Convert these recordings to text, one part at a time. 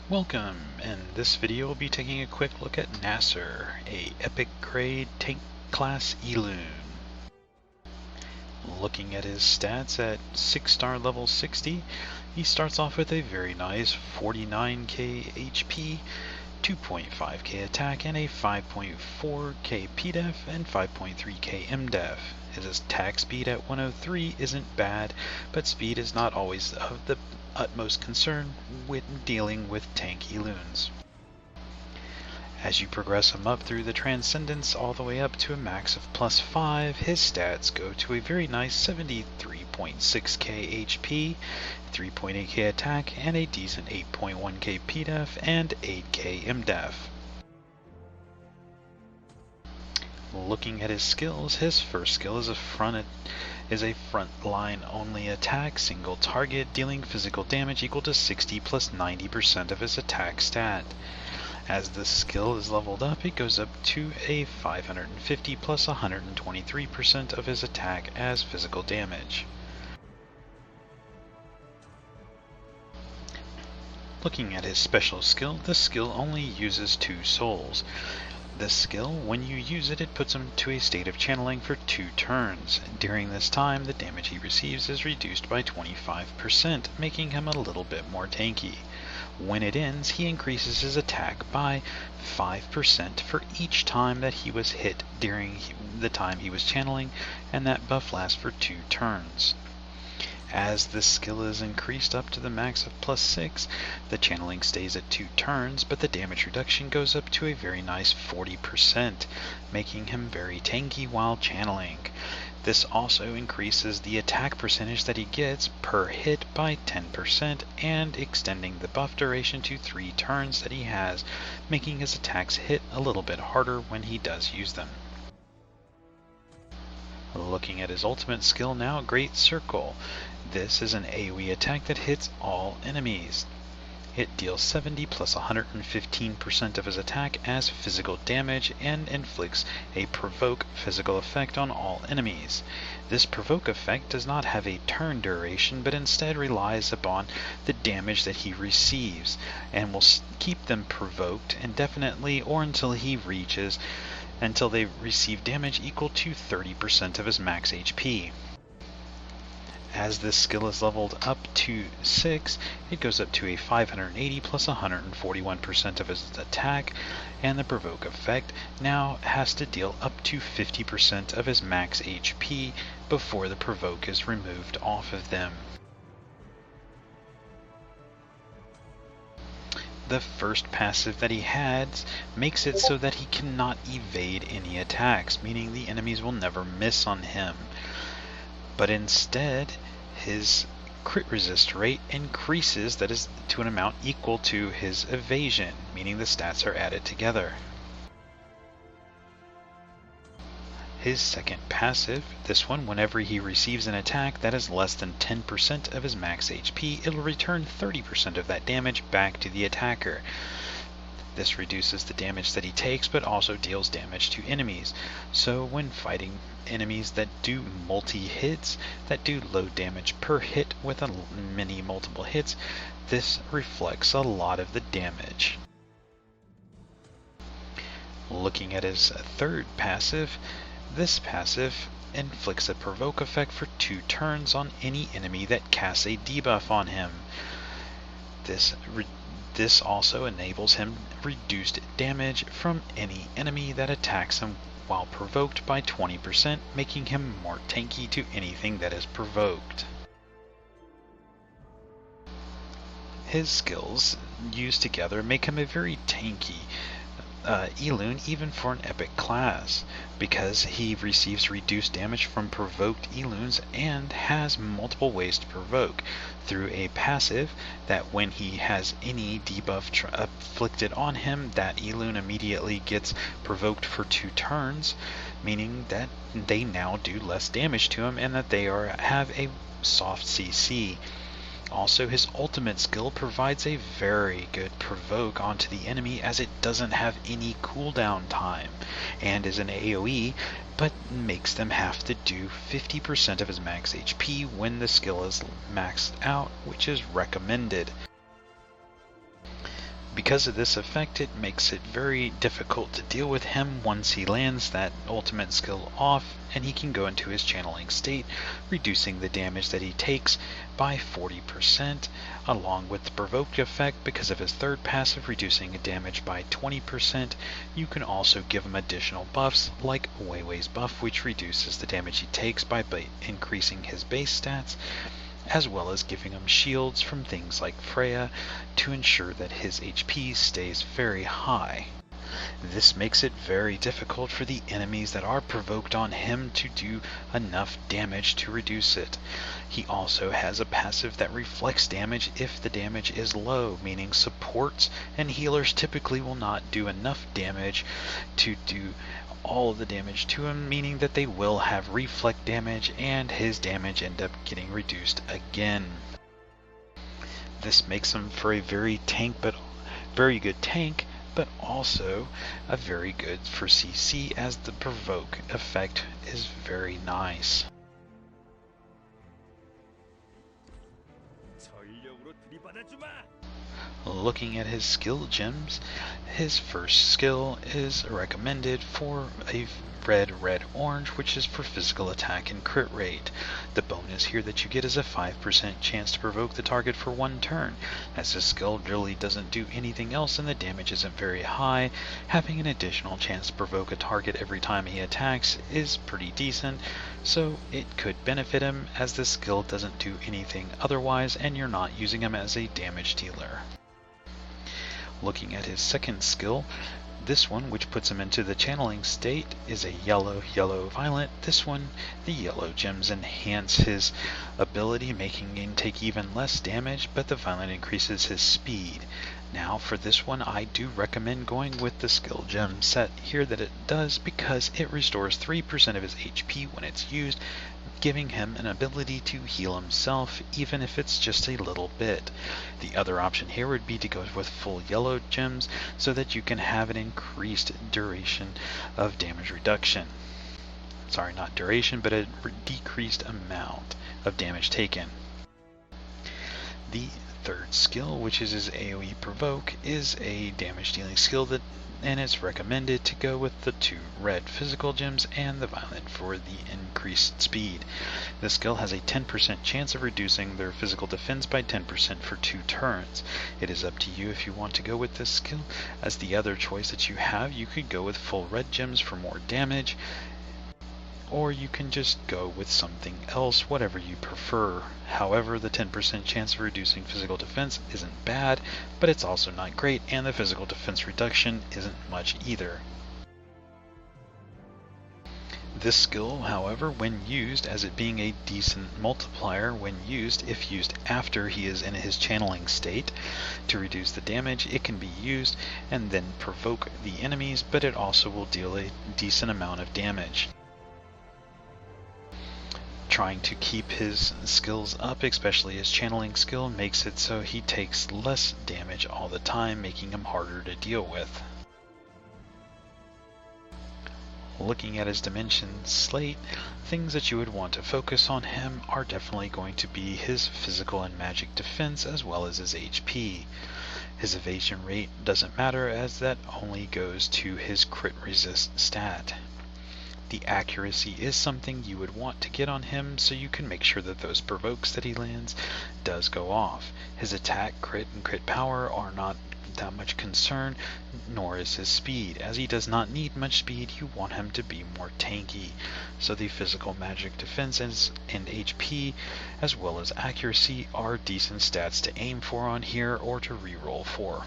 Welcome! In this video we'll be taking a quick look at Nasser, a epic grade tank class Eloon. Looking at his stats at 6-star level 60, he starts off with a very nice 49k HP, 2.5k attack, and a 5.4k PDEF and 5.3k MDEF. His attack speed at 103 isn't bad, but speed is not always of the utmost concern when dealing with tank Eloons. As you progress him up through the Transcendence all the way up to a max of +5, his stats go to a very nice 73.6k HP, 3.8k attack, and a decent 8.1k PDEF and 8k MDEF. Looking at his skills, his first skill is a front line only attack, single target, dealing physical damage equal to 60 plus 90% of his attack stat. As the skill is leveled up, it goes up to a 550 plus 123% of his attack as physical damage. Looking at his special skill, the skill only uses 2 souls. This skill, when you use it, it puts him to a state of channeling for 2 turns. During this time, the damage he receives is reduced by 25%, making him a little bit more tanky. When it ends, he increases his attack by 5% for each time that he was hit during the time he was channeling, and that buff lasts for 2 turns. As this skill is increased up to the max of +6, the channeling stays at 2 turns, but the damage reduction goes up to a very nice 40%, making him very tanky while channeling. This also increases the attack percentage that he gets per hit by 10% and extending the buff duration to 3 turns that he has, making his attacks hit a little bit harder when he does use them. Looking at his ultimate skill now, Great Circle. This is an AoE attack that hits all enemies. It deals 70 plus 115% of his attack as physical damage and inflicts a provoke physical effect on all enemies. This provoke effect does not have a turn duration, but instead relies upon the damage that he receives, and will keep them provoked indefinitely or until they receive damage equal to 30% of his max HP. As this skill is leveled up to 6, it goes up to a 580 plus 141% of his attack, and the provoke effect now has to deal up to 50% of his max HP before the provoke is removed off of them. The first passive that he has makes it so that he cannot evade any attacks, meaning the enemies will never miss on him. But instead, his crit resist rate increases, that is to an amount equal to his evasion, meaning the stats are added together. His second passive, this one, whenever he receives an attack that is less than 10% of his max HP, it'll return 30% of that damage back to the attacker. This reduces the damage that he takes, but also deals damage to enemies. So when fighting enemies that do multi-hits, that do low damage per hit with many multiple hits, this reflects a lot of the damage. Looking at his third passive, this passive inflicts a provoke effect for 2 turns on any enemy that casts a debuff on him. This also enables him reduced damage from any enemy that attacks him while provoked by 20%, making him more tanky to anything that is provoked. His skills used together make him a very tanky Eloon even for an epic class, because he receives reduced damage from provoked Eloons and has multiple ways to provoke through a passive that when he has any debuff afflicted on him, that Eloon immediately gets provoked for 2 turns, meaning that they now do less damage to him and that they have a soft CC. Also, his ultimate skill provides a very good provoke onto the enemy, as it doesn't have any cooldown time and is an AoE, but makes them have to do 50% of his max HP when the skill is maxed out, which is recommended. Because of this effect, it makes it very difficult to deal with him once he lands that ultimate skill off, and he can go into his channeling state, reducing the damage that he takes by 40%, along with the provoke effect because of his third passive, reducing damage by 20%. You can also give him additional buffs like Wei Wei's buff, which reduces the damage he takes by increasing his base stats, as well as giving him shields from things like Freya to ensure that his HP stays very high. This makes it very difficult for the enemies that are provoked on him to do enough damage to reduce it. He also has a passive that reflects damage if the damage is low, meaning supports and healers typically will not do enough damage to do all of the damage to him, meaning that they will have reflect damage and his damage end up getting reduced again. This makes him for a very good tank, but also a very good for CC, as the provoke effect is very nice. Looking at his skill gems, his first skill is recommended for a red orange, which is for physical attack and crit rate. The bonus here that you get is a 5% chance to provoke the target for 1 turn. As this skill really doesn't do anything else and the damage isn't very high, having an additional chance to provoke a target every time he attacks is pretty decent, so it could benefit him as this skill doesn't do anything otherwise and you're not using him as a damage dealer. Looking at his second skill, this one, which puts him into the channeling state, is a yellow violet. This one, the yellow gems enhance his ability, making him take even less damage, but the violet increases his speed. Now for this one, I do recommend going with the skill gem set here that it does, because it restores 3% of his HP when it's used, giving him an ability to heal himself, even if it's just a little bit. The other option here would be to go with full yellow gems so that you can have an increased duration of damage reduction. Sorry, not duration, but a decreased amount of damage taken. The third skill, which is his AoE provoke, is a damage dealing skill and it's recommended to go with the 2 red physical gems and the violet for the increased speed. This skill has a 10% chance of reducing their physical defense by 10% for 2 turns. It is up to you if you want to go with this skill. As the other choice that you have, you could go with full red gems for more damage, or you can just go with something else, whatever you prefer. However, the 10% chance of reducing physical defense isn't bad, but it's also not great, and the physical defense reduction isn't much either. This skill, however, when used, as it being a decent multiplier when used, if used after he is in his channeling state to reduce the damage, it can be used and then provoke the enemies, but it also will deal a decent amount of damage. Trying to keep his skills up, especially his channeling skill, makes it so he takes less damage all the time, making him harder to deal with. Looking at his dimension slate, things that you would want to focus on him are definitely going to be his physical and magic defense, as well as his HP. His evasion rate doesn't matter, as that only goes to his crit resist stat. The accuracy is something you would want to get on him, so you can make sure that those provokes that he lands does go off. His attack, crit, and crit power are not that much concern, nor is his speed. As he does not need much speed, you want him to be more tanky. So the physical, magic defense and HP, as well as accuracy, are decent stats to aim for on here or to reroll for.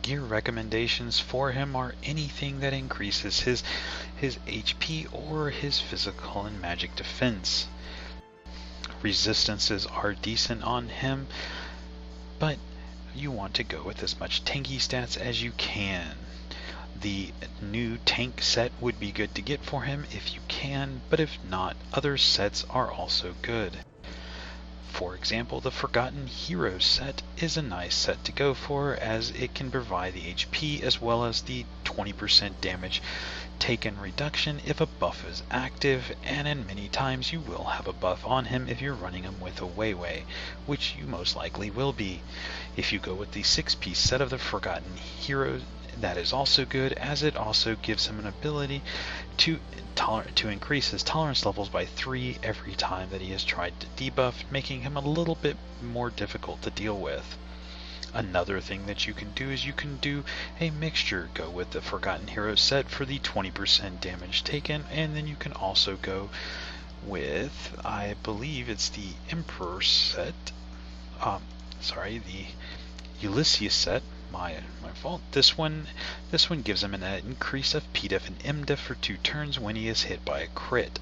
Gear recommendations for him are anything that increases his HP or his physical and magic defense. Resistances are decent on him, but you want to go with as much tanky stats as you can. The new tank set would be good to get for him if you can, but if not, other sets are also good. For example, the Forgotten Heroes set is a nice set to go for, as it can provide the HP as well as the 20% damage taken reduction if a buff is active, and in many times you will have a buff on him if you're running him with a Weiwei, which you most likely will be. If you go with the 6-piece set of the Forgotten Heroes, that is also good, as it also gives him an ability to increase his tolerance levels by 3 every time that he has tried to debuff, making him a little bit more difficult to deal with. Another thing that you can do is you can do a mixture. Go with the Forgotten Heroes set for the 20% damage taken, and then you can also go with, I believe it's the Emperor set, the Ulysses set, my fault. This one gives him an increase of PDEF and MDEF for 2 turns when he is hit by a crit.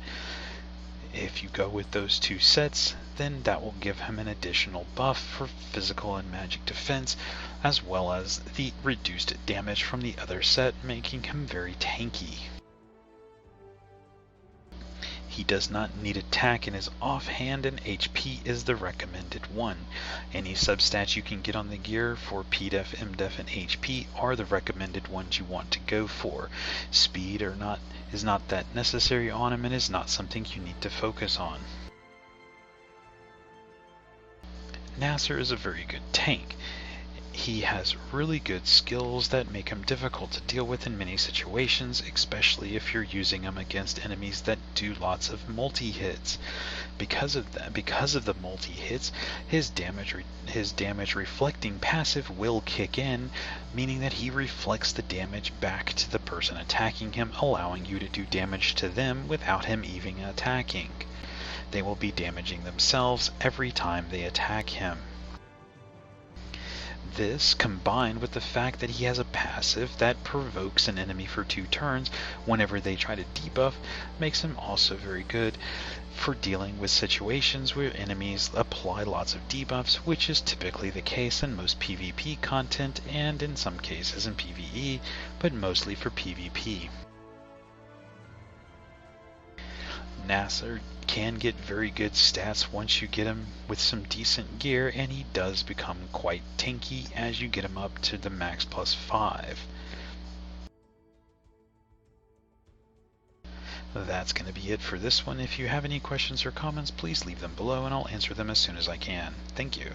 If you go with those 2 sets, then that will give him an additional buff for physical and magic defense, as well as the reduced damage from the other set, making him very tanky. He does not need attack in his offhand, and HP is the recommended one. Any substats you can get on the gear for PDEF, MDEF, and HP are the recommended ones you want to go for. Speed is not that necessary on him and is not something you need to focus on. Nasser is a very good tank. He has really good skills that make him difficult to deal with in many situations, especially if you're using him against enemies that do lots of multi-hits. Because of the multi-hits, his damage reflecting passive will kick in, meaning that he reflects the damage back to the person attacking him, allowing you to do damage to them without him even attacking. They will be damaging themselves every time they attack him. This, combined with the fact that he has a passive that provokes an enemy for 2 turns whenever they try to debuff, makes him also very good for dealing with situations where enemies apply lots of debuffs, which is typically the case in most PvP content and in some cases in PvE, but mostly for PvP. Nasser can get very good stats once you get him with some decent gear, and he does become quite tanky as you get him up to the max +5. That's going to be it for this one. If you have any questions or comments, please leave them below and I'll answer them as soon as I can. Thank you.